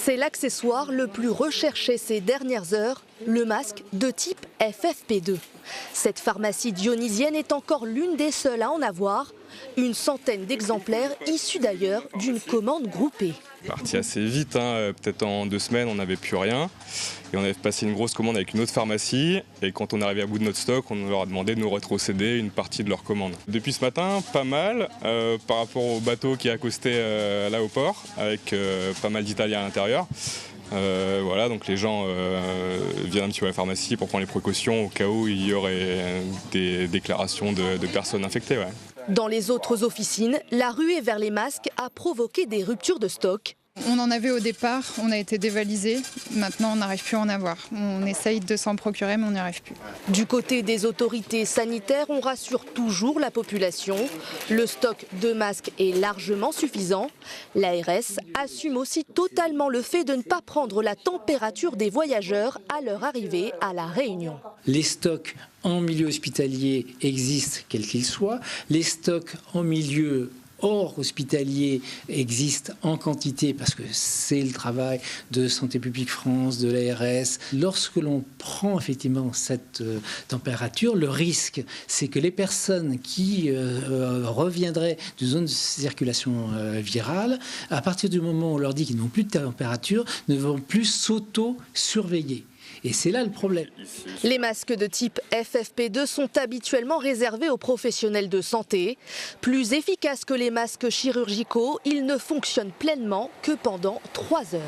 C'est l'accessoire le plus recherché ces dernières heures, le masque de type FFP2. Cette pharmacie dionysienne est encore l'une des seules à en avoir. Une centaine d'exemplaires issus d'ailleurs d'une commande groupée. Parti assez vite, peut-être en 2 semaines on n'avait plus rien. Et on avait passé une grosse commande avec une autre pharmacie. Et quand on est arrivé à bout de notre stock, on leur a demandé de nous rétrocéder une partie de leur commande. Depuis ce matin, pas mal par rapport au bateau qui est accosté là au port, avec pas mal d'Italiens à l'intérieur. Voilà, donc les gens viennent un petit peu à la pharmacie pour prendre les précautions au cas où il y aurait des déclarations de personnes infectées. Ouais. Dans les autres officines, la ruée vers les masques a provoqué des ruptures de stock. On en avait au départ, on a été dévalisé, maintenant on n'arrive plus à en avoir. On essaye de s'en procurer mais on n'y arrive plus. Du côté des autorités sanitaires, on rassure toujours la population. Le stock de masques est largement suffisant. L'ARS assume aussi totalement le fait de ne pas prendre la température des voyageurs à leur arrivée à La Réunion. Les stocks en milieu hospitalier existent quels qu'ils soient. Les stocks en milieu hors hospitalier existent en quantité parce que c'est le travail de Santé publique France, de l'ARS. Lorsque l'on prend effectivement cette température, le risque, c'est que les personnes qui reviendraient d'une zone de circulation virale, à partir du moment où on leur dit qu'ils n'ont plus de température, ne vont plus s'auto-surveiller. Et c'est là le problème. Les masques de type FFP2 sont habituellement réservés aux professionnels de santé. Plus efficaces que les masques chirurgicaux, ils ne fonctionnent pleinement que pendant 3 heures.